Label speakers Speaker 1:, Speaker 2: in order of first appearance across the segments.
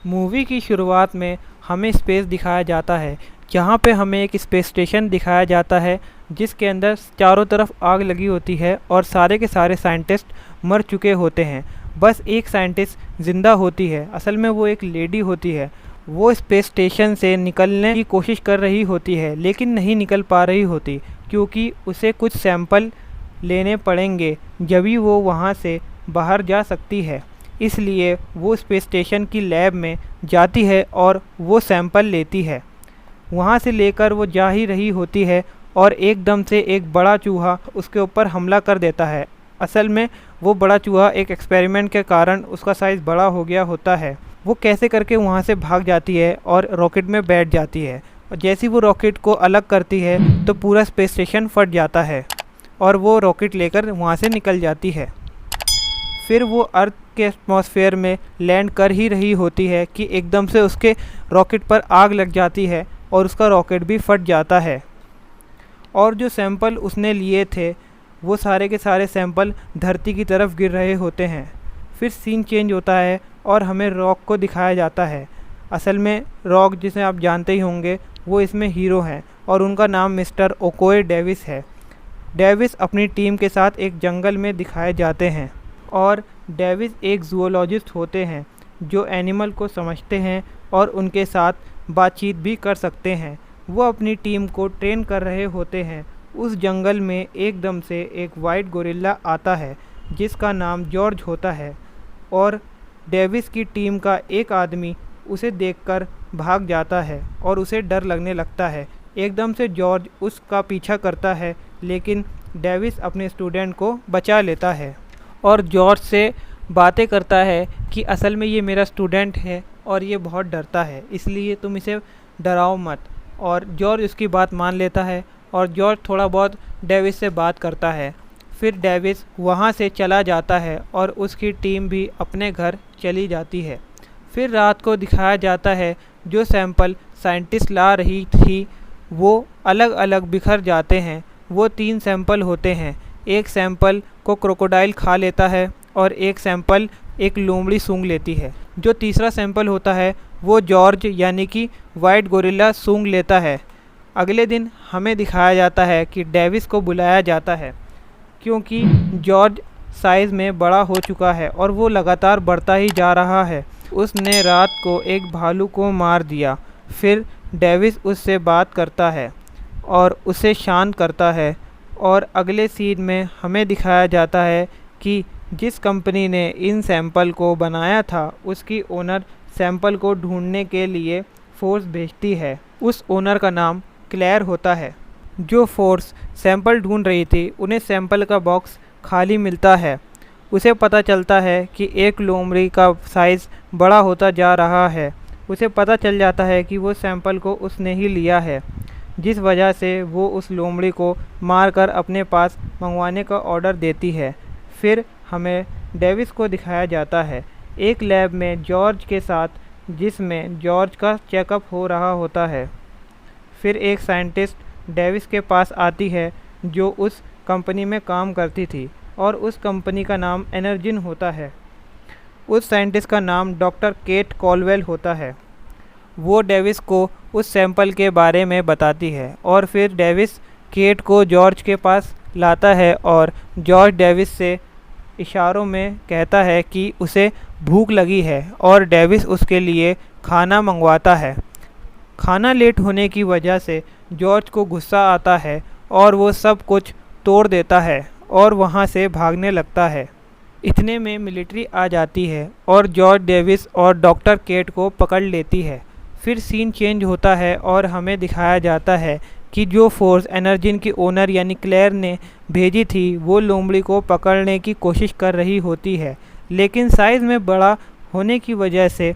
Speaker 1: Movie की शुरुआत में हमें स्पेस दिखाया जाता है, जहाँ पे हमें एक स्पेस स्टेशन दिखाया जाता है जिसके अंदर चारों तरफ आग लगी होती है और सारे के सारे साइंटिस्ट मर चुके होते हैं। बस एक साइंटिस्ट ज़िंदा होती है, असल में वो एक लेडी होती है। वो स्पेस स्टेशन से निकलने की कोशिश कर रही होती है लेकिन नहीं निकल पा रही होती, क्योंकि उसे कुछ सैंपल लेने पड़ेंगे जभी वो वहाँ से बाहर जा सकती है। इसलिए वो स्पेस स्टेशन की लैब में जाती है और वो सैंपल लेती है। वहाँ से लेकर वो जा ही रही होती है और एकदम से एक बड़ा चूहा उसके ऊपर हमला कर देता है। असल में वो बड़ा चूहा एक एक्सपेरिमेंट के कारण उसका साइज़ बड़ा हो गया होता है। वो कैसे करके वहाँ से भाग जाती है और रॉकेट में बैठ जाती है, और जैसे ही वो रॉकेट को अलग करती है तो पूरा स्पेस स्टेशन फट जाता है और वो रॉकेट लेकर वहाँ से निकल जाती है। फिर वो अर्थ के एटमॉस्फेयर में लैंड कर ही रही होती है कि एकदम से उसके रॉकेट पर आग लग जाती है और उसका रॉकेट भी फट जाता है। और जो सैंपल उसने लिए थे वो सारे के सारे सैंपल धरती की तरफ गिर रहे होते हैं। फिर सीन चेंज होता है और हमें रॉक को दिखाया जाता है। असल में रॉक, जिसे आप जानते ही होंगे, वो इसमें हीरो हैं और उनका नाम मिस्टर ओकोए डेविस है। डेविस अपनी टीम के साथ एक जंगल में दिखाए जाते हैं और डेविस एक जूलॉजिस्ट होते हैं जो एनिमल को समझते हैं और उनके साथ बातचीत भी कर सकते हैं। वो अपनी टीम को ट्रेन कर रहे होते हैं। उस जंगल में एकदम से एक वाइट गोरिल्ला आता है जिसका नाम जॉर्ज होता है और डेविस की टीम का एक आदमी उसे देखकर भाग जाता है और उसे डर लगने लगता है। एकदम से जॉर्ज उसका पीछा करता है लेकिन डेविस अपने स्टूडेंट को बचा लेता है और जॉर्ज से बातें करता है कि असल में ये मेरा स्टूडेंट है और ये बहुत डरता है, इसलिए तुम इसे डराओ मत। और जॉर्ज उसकी बात मान लेता है और जॉर्ज थोड़ा बहुत डेविस से बात करता है। फिर डेविस वहाँ से चला जाता है और उसकी टीम भी अपने घर चली जाती है। फिर रात को दिखाया जाता है जो सैंपल साइंटिस्ट ला रही थी वो अलग अलग बिखर जाते हैं। वो 3 सैंपल होते हैं। एक सैंपल को क्रोकोडाइल खा लेता है और एक सैंपल एक लोमड़ी सूंघ लेती है। जो तीसरा सैंपल होता है वो जॉर्ज यानी कि वाइट गोरिल्ला सूंघ लेता है। अगले दिन हमें दिखाया जाता है कि डेविस को बुलाया जाता है क्योंकि जॉर्ज साइज़ में बड़ा हो चुका है और वो लगातार बढ़ता ही जा रहा है। उसने रात को एक भालू को मार दिया। फिर डेविस उससे बात करता है और उसे शांत करता है और अगले सीन में हमें दिखाया जाता है कि जिस कंपनी ने इन सैंपल को बनाया था उसकी ओनर सैंपल को ढूंढने के लिए फोर्स भेजती है। उस ओनर का नाम क्लेयर होता है। जो फोर्स सैंपल ढूंढ रही थी उन्हें सैंपल का बॉक्स खाली मिलता है। उसे पता चलता है कि एक लोमड़ी का साइज़ बड़ा होता जा रहा है। उसे पता चल जाता है कि वो सैंपल को उसने ही लिया है, जिस वजह से वो उस लोमड़ी को मारकर अपने पास मंगवाने का ऑर्डर देती है। फिर हमें डेविस को दिखाया जाता है एक लैब में जॉर्ज के साथ, जिसमें जॉर्ज का चेकअप हो रहा होता है। फिर एक साइंटिस्ट डेविस के पास आती है जो उस कंपनी में काम करती थी और उस कंपनी का नाम एनर्जिन होता है। उस साइंटिस्ट का नाम डॉक्टर केट कॉलवेल होता है। वो डेविस को उस सैंपल के बारे में बताती है और फिर डेविस केट को जॉर्ज के पास लाता है और जॉर्ज डेविस से इशारों में कहता है कि उसे भूख लगी है और डेविस उसके लिए खाना मंगवाता है। खाना लेट होने की वजह से जॉर्ज को गुस्सा आता है और वो सब कुछ तोड़ देता है और वहाँ से भागने लगता है। इतने में मिलिट्री आ जाती है और जॉर्ज डेविस और डॉक्टर केट को पकड़ लेती है। फिर सीन चेंज होता है और हमें दिखाया जाता है कि जो फोर्स एनर्जिन की ओनर यानी क्लेयर ने भेजी थी वो लोमड़ी को पकड़ने की कोशिश कर रही होती है, लेकिन साइज़ में बड़ा होने की वजह से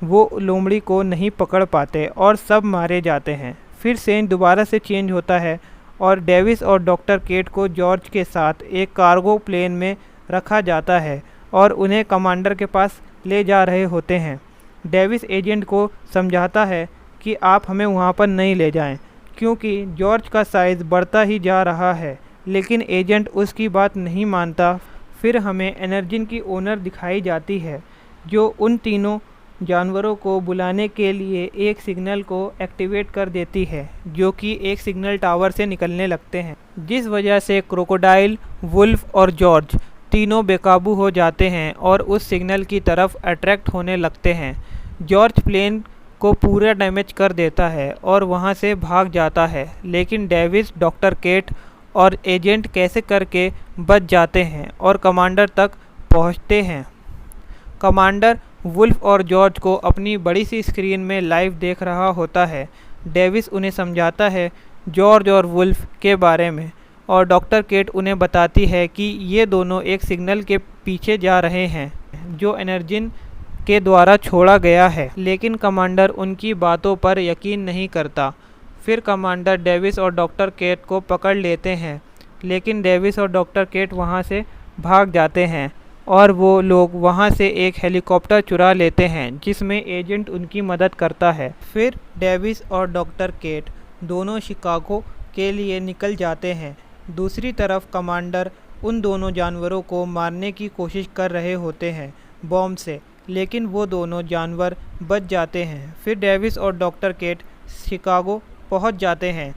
Speaker 1: वो लोमड़ी को नहीं पकड़ पाते और सब मारे जाते हैं। फिर सीन दोबारा से चेंज होता है और डेविस और डॉक्टर केट को जॉर्ज के साथ एक कार्गो प्लेन में रखा जाता है और उन्हें कमांडर के पास ले जा रहे होते हैं। डेविस एजेंट को समझाता है कि आप हमें वहाँ पर नहीं ले जाएं क्योंकि जॉर्ज का साइज़ बढ़ता ही जा रहा है, लेकिन एजेंट उसकी बात नहीं मानता। फिर हमें एनर्जिन की ओनर दिखाई जाती है जो उन तीनों जानवरों को बुलाने के लिए एक सिग्नल को एक्टिवेट कर देती है, जो कि एक सिग्नल टावर से निकलने लगते हैं, जिस वजह से क्रोकोडाइल, वुल्फ और जॉर्ज तीनों बेकाबू हो जाते हैं और उस सिग्नल की तरफ अट्रैक्ट होने लगते हैं। जॉर्ज प्लेन को पूरा डैमेज कर देता है और वहां से भाग जाता है, लेकिन डेविस, डॉक्टर केट और एजेंट कैसे करके बच जाते हैं और कमांडर तक पहुंचते हैं। कमांडर वुल्फ और जॉर्ज को अपनी बड़ी सी स्क्रीन में लाइव देख रहा होता है। डेविस उन्हें समझाता है जॉर्ज और वुल्फ के बारे में, और डॉक्टर केट उन्हें बताती है कि ये दोनों एक सिग्नल के पीछे जा रहे हैं जो एनर्जिन के द्वारा छोड़ा गया है, लेकिन कमांडर उनकी बातों पर यकीन नहीं करता। फिर कमांडर डेविस और डॉक्टर केट को पकड़ लेते हैं, लेकिन डेविस और डॉक्टर केट वहां से भाग जाते हैं और वो लोग वहां से एक हेलीकॉप्टर चुरा लेते हैं जिसमें एजेंट उनकी मदद करता है। फिर डेविस और डॉक्टर केट दोनों शिकागो के लिए निकल जाते हैं। दूसरी तरफ कमांडर उन दोनों जानवरों को मारने की कोशिश कर रहे होते हैं बॉम्ब से, लेकिन वो दोनों जानवर बच जाते हैं। फिर डेविस और डॉक्टर केट शिकागो पहुंच जाते हैं,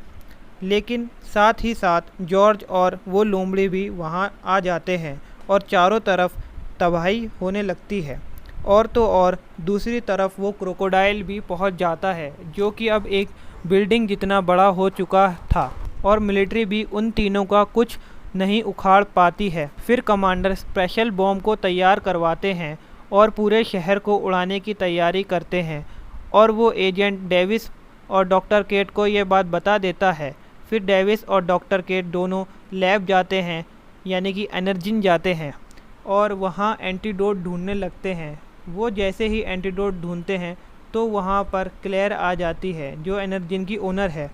Speaker 1: लेकिन साथ ही साथ जॉर्ज और वो लोमड़ी भी वहां आ जाते हैं और चारों तरफ तबाही होने लगती है। और तो और दूसरी तरफ वो क्रोकोडाइल भी पहुंच जाता है, जो कि अब एक बिल्डिंग जितना बड़ा हो चुका था, और मिलिट्री भी उन तीनों का कुछ नहीं उखाड़ पाती है। फिर कमांडर स्पेशल बॉम्ब को तैयार करवाते हैं और पूरे शहर को उड़ाने की तैयारी करते हैं, और वो एजेंट डेविस और डॉक्टर केट को ये बात बता देता है। फिर डेविस और डॉक्टर केट दोनों लैब जाते हैं, यानी कि एनर्जिन जाते हैं, और वहाँ एंटीडोट ढूंढने लगते हैं। वो जैसे ही एंटीडोट ढूंढते हैं तो वहाँ पर क्लेयर आ जाती है, जो एनर्जिन की ओनर है,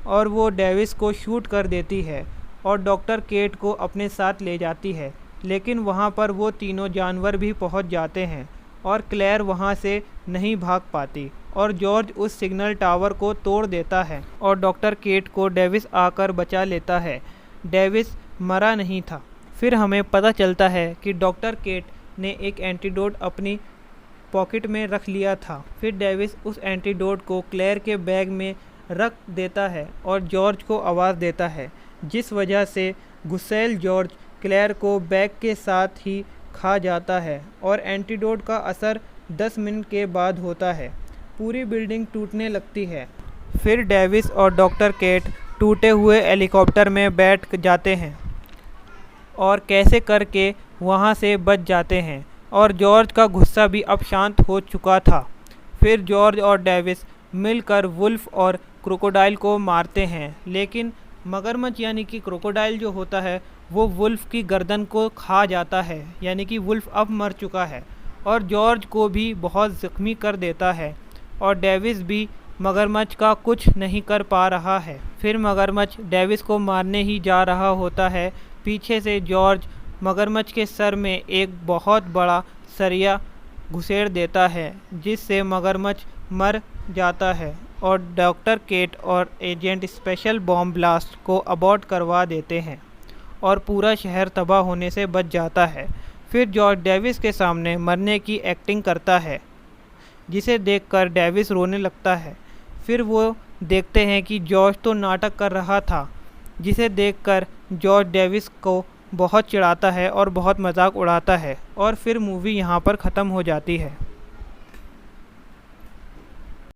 Speaker 1: और वो डेविस को शूट कर देती है और डॉक्टर केट को अपने साथ ले जाती है। लेकिन वहाँ पर वो तीनों जानवर भी पहुँच जाते हैं और क्लेयर वहाँ से नहीं भाग पाती, और जॉर्ज उस सिग्नल टावर को तोड़ देता है और डॉक्टर केट को डेविस आकर बचा लेता है। डेविस मरा नहीं था। फिर हमें पता चलता है कि डॉक्टर केट ने एक एंटीडोट अपनी पॉकेट में रख लिया था। फिर डेविस उस एंटीडोट को क्लेयर के बैग में रख देता है और जॉर्ज को आवाज़ देता है, जिस वजह से गुस्सैल जॉर्ज क्लेयर को बैग के साथ ही खा जाता है, और एंटीडोट का असर 10 मिनट के बाद होता है। पूरी बिल्डिंग टूटने लगती है। फिर डेविस और डॉक्टर केट टूटे हुए हेलीकॉप्टर में बैठ जाते हैं और कैसे करके वहां से बच जाते हैं, और जॉर्ज का गुस्सा भी अब शांत हो चुका था। फिर जॉर्ज और डेविस मिलकर वुल्फ और क्रोकोडाइल को मारते हैं, लेकिन मगरमच्छ यानी कि क्रोकोडाइल जो होता है वो वुल्फ की गर्दन को खा जाता है, यानी कि वुल्फ अब मर चुका है, और जॉर्ज को भी बहुत ज़ख्मी कर देता है, और डेविस भी मगरमच्छ का कुछ नहीं कर पा रहा है। फिर मगरमच्छ डेविस को मारने ही जा रहा होता है। पीछे से जॉर्ज मगरमच्छ के सर में एक बहुत बड़ा सरिया घुसेड़ देता है, जिससे मगरमच्छ मर जाता है, और डॉक्टर केट और एजेंट स्पेशल बॉम्ब ब्लास्ट को अबॉर्ट करवा देते हैं और पूरा शहर तबाह होने से बच जाता है। फिर जॉर्ज डेविस के सामने मरने की एक्टिंग करता है, जिसे देखकर डेविस रोने लगता है। फिर वो देखते हैं कि जॉर्ज तो नाटक कर रहा था, जिसे देखकर जॉर्ज डेविस को बहुत चिढ़ाता है और बहुत मजाक उड़ाता है, और फिर मूवी यहाँ पर ख़त्म हो जाती है।